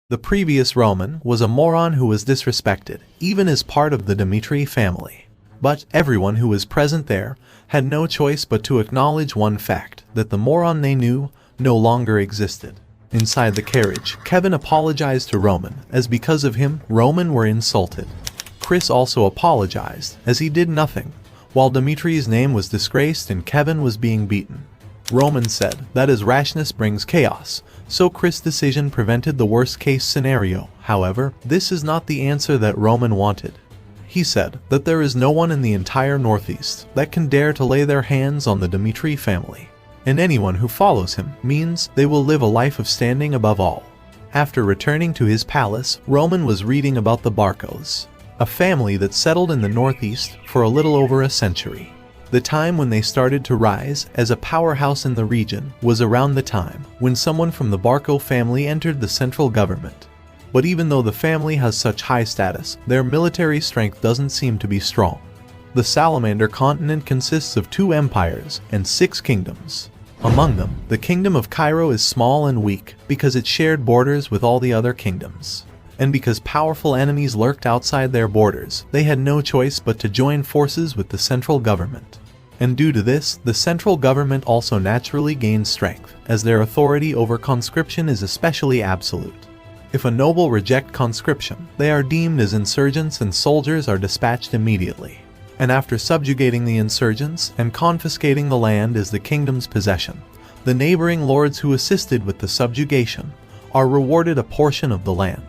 The previous Roman was a moron who was disrespected, even as part of the Dmitri family. But everyone who was present there had no choice but to acknowledge one fact, that the moron they knew no longer existed. Inside the carriage, Kevin apologized to Roman, as because of him, Roman were insulted. Chris also apologized, as he did nothing, while Dimitri's name was disgraced and Kevin was being beaten. Roman said that as rashness brings chaos, so Chris' decision prevented the worst-case scenario. However, this is not the answer that Roman wanted. He said that there is no one in the entire Northeast that can dare to lay their hands on the Dmitri family, and anyone who follows him means they will live a life of standing above all. After returning to his palace, Roman was reading about the Barcos, a family that settled in the Northeast for a little over a century. The time when they started to rise as a powerhouse in the region was around the time when someone from the Barco family entered the central government. But even though the family has such high status, their military strength doesn't seem to be strong. The Salamander continent consists of 2 empires and 6 kingdoms. Among them, the kingdom of Cairo is small and weak because it shared borders with all the other kingdoms. And because powerful enemies lurked outside their borders, they had no choice but to join forces with the central government. And due to this, the central government also naturally gains strength, as their authority over conscription is especially absolute. If a noble reject conscription, they are deemed as insurgents and soldiers are dispatched immediately. And after subjugating the insurgents and confiscating the land as the kingdom's possession, the neighboring lords who assisted with the subjugation are rewarded a portion of the land.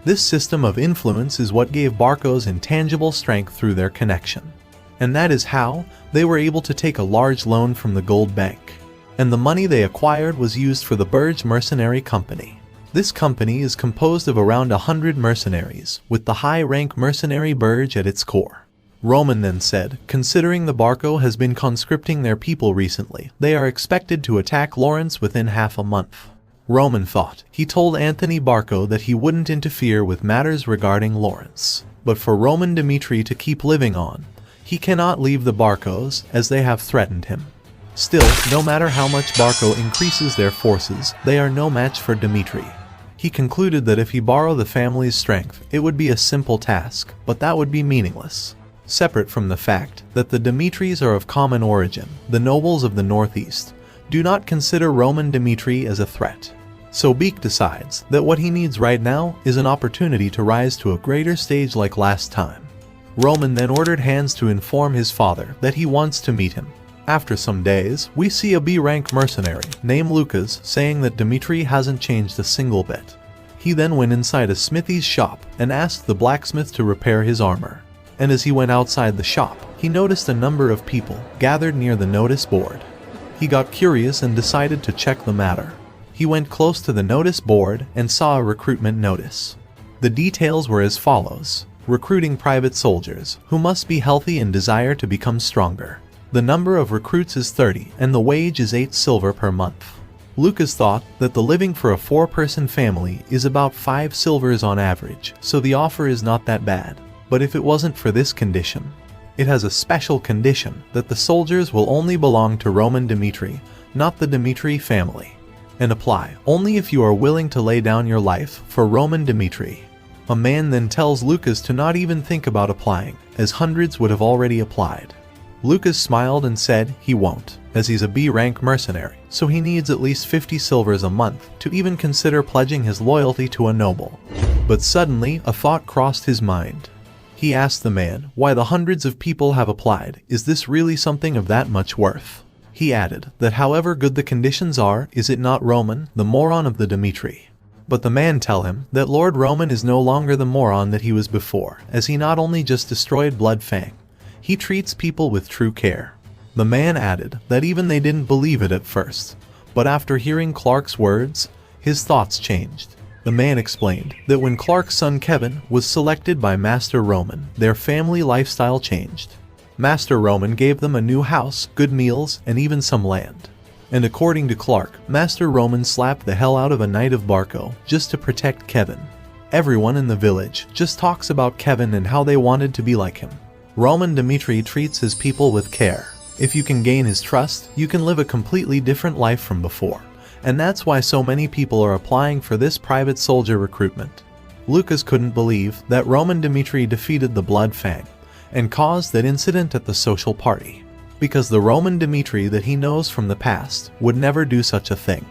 This system of influence is what gave Barcos intangible strength through their connection. And that is how they were able to take a large loan from the gold bank. And the money they acquired was used for the Burj Mercenary Company. This company is composed of around 100 mercenaries, with the high-rank mercenary Burj at its core. Roman then said, considering the Barco has been conscripting their people recently, they are expected to attack Lawrence within half a month. Roman thought. He told Anthony Barco that he wouldn't interfere with matters regarding Lawrence. But for Roman Dmitri to keep living on, he cannot leave the Barcos as they have threatened him. Still, no matter how much Barco increases their forces, they are no match for Dmitri. He concluded that if he borrowed the family's strength, it would be a simple task, but that would be meaningless. Separate from the fact that the Dmitris are of common origin, the nobles of the Northeast do not consider Roman Dmitri as a threat. So Beek decides that what he needs right now is an opportunity to rise to a greater stage like last time. Roman then ordered Hans to inform his father that he wants to meet him. After some days, we see a B-rank mercenary named Lucas saying that Dmitri hasn't changed a single bit. He then went inside a smithy's shop and asked the blacksmith to repair his armor. And as he went outside the shop, he noticed a number of people gathered near the notice board. He got curious and decided to check the matter. He went close to the notice board and saw a recruitment notice. The details were as follows: recruiting private soldiers who must be healthy and desire to become stronger. The number of recruits is 30 and the wage is 8 silver per month. Lucas thought that the living for a 4-person family is about 5 silvers on average, so the offer is not that bad. But if it wasn't for this condition, it has a special condition that the soldiers will only belong to Roman Dmitri, not the Dmitri family, and apply only if you are willing to lay down your life for Roman Dmitri. A man then tells Lucas to not even think about applying, as hundreds would have already applied. Lucas smiled and said he won't, as he's a B-rank mercenary, so he needs at least 50 silvers a month to even consider pledging his loyalty to a noble. But suddenly, a thought crossed his mind. He asked the man why the hundreds of people have applied. Is this really something of that much worth? He added that however good the conditions are, is it not Roman, the moron of the Dmitri? But the man tell him that Lord Roman is no longer the moron that he was before, as he not only just destroyed Bloodfang, he treats people with true care. The man added that even they didn't believe it at first, but after hearing Clark's words, his thoughts changed. The man explained that when Clark's son Kevin was selected by Master Roman, their family lifestyle changed. Master Roman gave them a new house, good meals, and even some land. And according to Clark, Master Roman slapped the hell out of a knight of Barco just to protect Kevin. Everyone in the village just talks about Kevin and how they wanted to be like him. Roman Dmitri treats his people with care. If you can gain his trust, you can live a completely different life from before, and that's why so many people are applying for this private soldier recruitment. Lucas couldn't believe that Roman Dmitri defeated the Blood Fang and caused that incident at the social party, because the Roman Dmitri that he knows from the past would never do such a thing.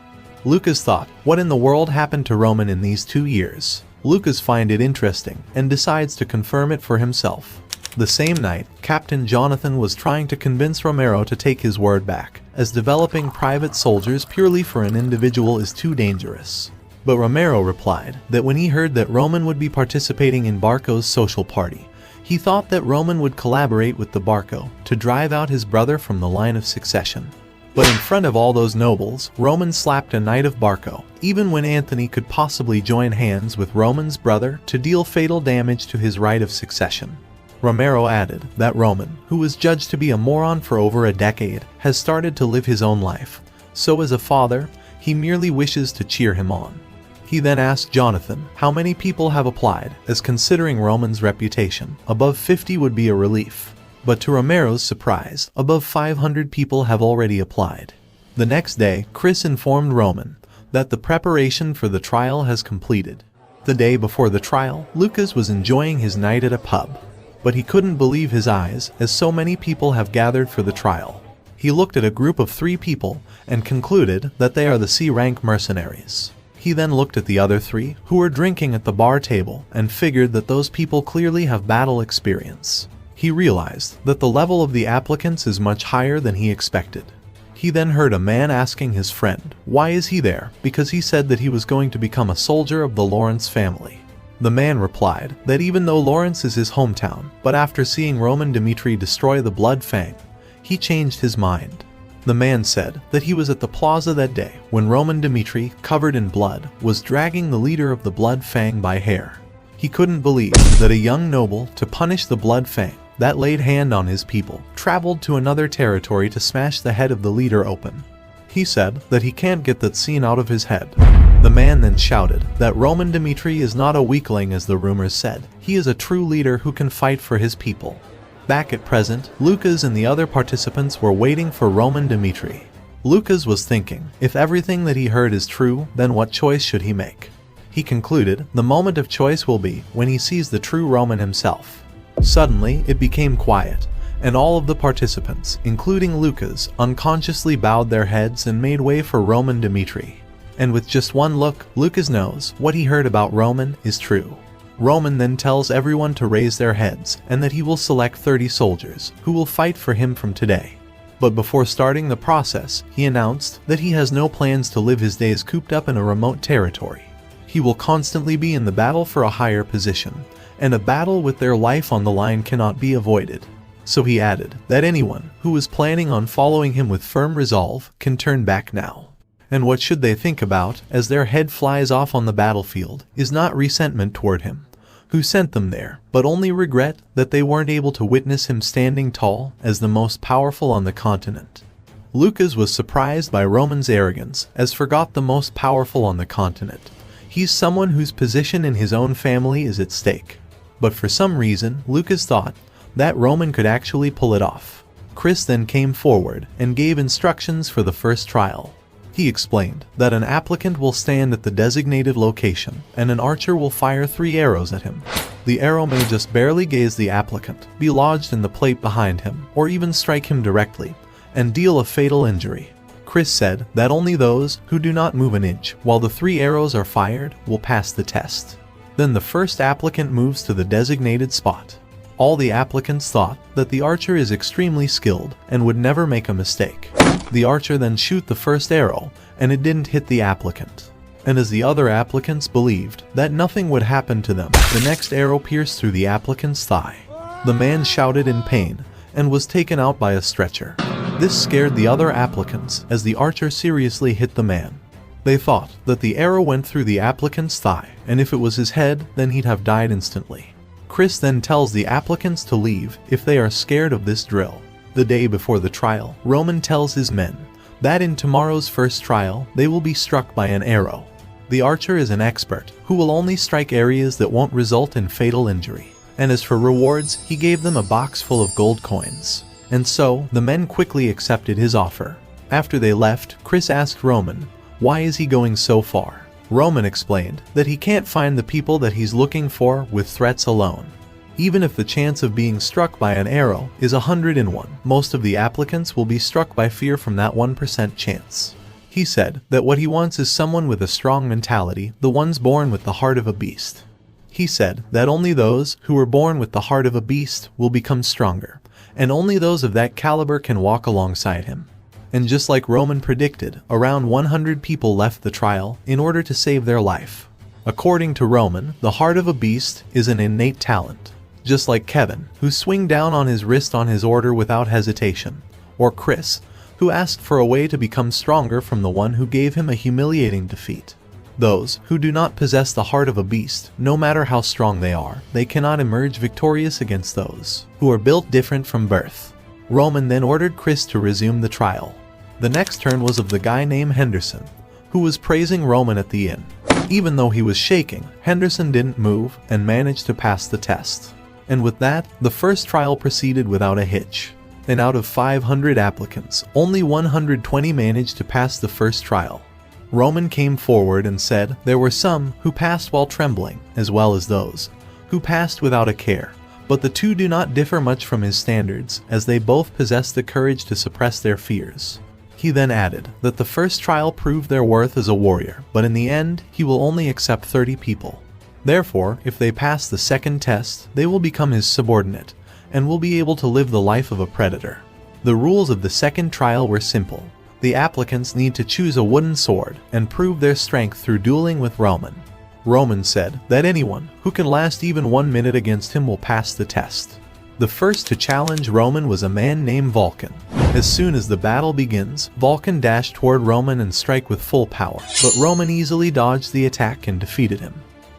Lucas thought, what in the world happened to Roman in these 2 years? Lucas finds it interesting and decides to confirm it for himself. The same night, Captain Jonathan was trying to convince Romero to take his word back, as developing private soldiers purely for an individual is too dangerous. But Romero replied that when he heard that Roman would be participating in Barco's social party, he thought that Roman would collaborate with the Barco to drive out his brother from the line of succession. But in front of all those nobles, Roman slapped a knight of Barco, even when Anthony could possibly join hands with Roman's brother to deal fatal damage to his right of succession. Romero added that Roman, who was judged to be a moron for over a decade, has started to live his own life, so as a father, he merely wishes to cheer him on. He then asked Jonathan how many people have applied, as considering Roman's reputation, above 50 would be a relief. But to Romero's surprise, above 500 people have already applied. The next day, Chris informed Roman that the preparation for the trial has completed. The day before the trial, Lucas was enjoying his night at a pub, but he couldn't believe his eyes as so many people have gathered for the trial. He looked at a group of 3 people and concluded that they are the C-rank mercenaries. He then looked at the other 3 who were drinking at the bar table and figured that those people clearly have battle experience. He realized that the level of the applicants is much higher than he expected. He then heard a man asking his friend, why is he there, because he said that he was going to become a soldier of the Lawrence family. The man replied that even though Lawrence is his hometown, but after seeing Roman Dmitri destroy the Blood Fang, he changed his mind. The man said that he was at the plaza that day when Roman Dmitri, covered in blood, was dragging the leader of the Blood Fang by hair. He couldn't believe that a young noble, to punish the Blood Fang that laid hand on his people, traveled to another territory to smash the head of the leader open. He said that he can't get that scene out of his head. The man then shouted that Roman Dmitri is not a weakling as the rumors said. He is a true leader who can fight for his people. Back at present, Lucas and the other participants were waiting for Roman Dmitri. Lucas was thinking, if everything that he heard is true, then what choice should he make? He concluded the moment of choice will be when he sees the true Roman himself. Suddenly, it became quiet, and all of the participants, including Lucas, unconsciously bowed their heads and made way for Roman Dmitri. And with just one look, Lucas knows what he heard about Roman is true. Roman then tells everyone to raise their heads and that he will select 30 soldiers who will fight for him from today. But before starting the process, he announced that he has no plans to live his days cooped up in a remote territory. He will constantly be in the battle for a higher position, and a battle with their life on the line cannot be avoided. So he added that anyone who was planning on following him with firm resolve can turn back now. And what should they think about as their head flies off on the battlefield is not resentment toward him, who sent them there, but only regret that they weren't able to witness him standing tall as the most powerful on the continent. Lucas was surprised by Roman's arrogance, as forgot the most powerful on the continent. He's someone whose position in his own family is at stake. But for some reason, Lucas thought that Roman could actually pull it off. Chris then came forward and gave instructions for the first trial. He explained that an applicant will stand at the designated location and an archer will fire 3 arrows at him. The arrow may just barely gaze the applicant, be lodged in the plate behind him, or even strike him directly, and deal a fatal injury. Chris said that only those who do not move an inch while the 3 arrows are fired will pass the test. Then the first applicant moves to the designated spot. All the applicants thought that the archer is extremely skilled and would never make a mistake. The archer then shot the first arrow, and it didn't hit the applicant. And as the other applicants believed that nothing would happen to them, the next arrow pierced through the applicant's thigh. The man shouted in pain and was taken out by a stretcher. This scared the other applicants as the archer seriously hit the man. They thought that the arrow went through the applicant's thigh, and if it was his head, then he'd have died instantly. Chris then tells the applicants to leave if they are scared of this drill. The day before the trial, Roman tells his men that in tomorrow's first trial, they will be struck by an arrow. The archer is an expert who will only strike areas that won't result in fatal injury. And as for rewards, he gave them a box full of gold coins. And so, the men quickly accepted his offer. After they left, Chris asked Roman Why is he going so far? Roman explained that he can't find the people that he's looking for with threats alone. Even if the chance of being struck by an arrow is 100 in 1, most of the applicants will be struck by fear from that 1% chance. He said that what he wants is someone with a strong mentality, the ones born with the heart of a beast. He said that only those who were born with the heart of a beast will become stronger, and only those of that caliber can walk alongside him. And just like Roman predicted, around 100 people left the trial in order to save their life. According to Roman, the heart of a beast is an innate talent. Just like Kevin, who swung down on his wrist on his order without hesitation, or Chris, who asked for a way to become stronger from the one who gave him a humiliating defeat. Those who do not possess the heart of a beast, no matter how strong they are, they cannot emerge victorious against those who are built different from birth. Roman then ordered Chris to resume the trial. The next turn was of the guy named Henderson, who was praising Roman at the inn. Even though he was shaking, Henderson didn't move and managed to pass the test. And with that, the first trial proceeded without a hitch. And out of 500 applicants, only 120 managed to pass the first trial. Roman came forward and said there were some who passed while trembling, as well as those who passed without a care. But the two do not differ much from his standards, as they both possess the courage to suppress their fears. He then added that the first trial proved their worth as a warrior, but in the end, he will only accept 30 people. Therefore, if they pass the second test, they will become his subordinate, and will be able to live the life of a predator. The rules of the second trial were simple. The applicants need to choose a wooden sword and prove their strength through dueling with Roman. Roman said that anyone who can last even 1 minute against him will pass the test. The first to challenge Roman was a man named Vulcan. As soon as the battle begins, Vulcan dashed toward Roman and struck with full power, but Roman easily dodged the attack and defeated him.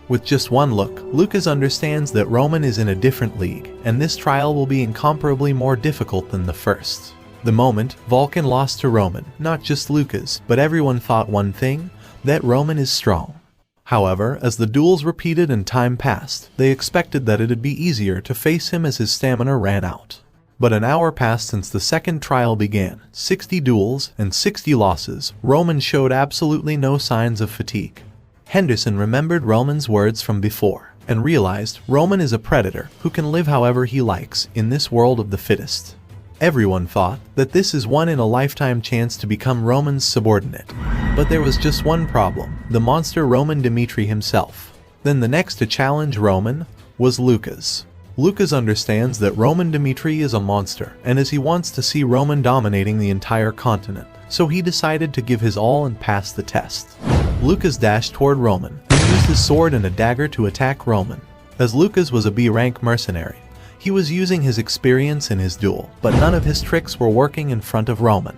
With just one look, Lucas understands that Roman is in a different league, and this trial will be incomparably more difficult than the first. The moment Vulcan lost to Roman, not just Lucas, but everyone thought one thing, that Roman is strong. However, as the duels repeated and time passed, they expected that it'd be easier to face him as his stamina ran out. But an hour passed since the second trial began, 60 duels and 60 losses. Roman showed absolutely no signs of fatigue. Henderson remembered Roman's words from before, and realized Roman is a predator who can live however he likes in this world of the fittest. Everyone thought that this is one-in-a-lifetime chance to become Roman's subordinate. But there was just one problem, the monster Roman Dimitri himself. Then the next to challenge Roman was Lucas. Lucas understands that Roman Dimitri is a monster, and as he wants to see Roman dominating the entire continent, so he decided to give his all and pass the test. Lucas dashed toward Roman, and used his sword and a dagger to attack Roman. As Lucas was a B-rank mercenary, he was using his experience in his duel, but none of his tricks were working in front of Roman.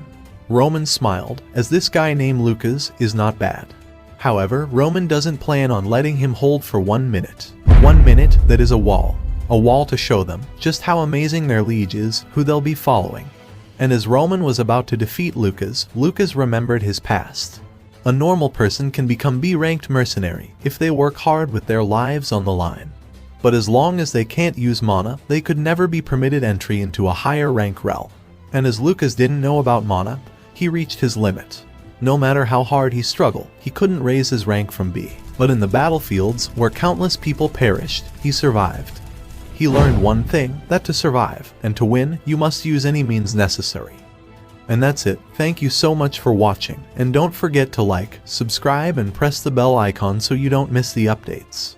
Roman smiled, as this guy named Lucas is not bad. However, Roman doesn't plan on letting him hold for 1 minute. 1 minute that is a wall to show them just how amazing their liege is, who they'll be following. And as Roman was about to defeat Lucas, Lucas remembered his past. A normal person can become B-ranked mercenary if they work hard with their lives on the line. But as long as they can't use mana, they could never be permitted entry into a higher rank realm. And as Lucas didn't know about mana, he reached his limit. No matter how hard he struggled, he couldn't raise his rank from B. But in the battlefields, where countless people perished, he survived. He learned one thing, that to survive, and to win, you must use any means necessary. And that's it. Thank you so much for watching, and don't forget to like, subscribe, and press the bell icon so you don't miss the updates.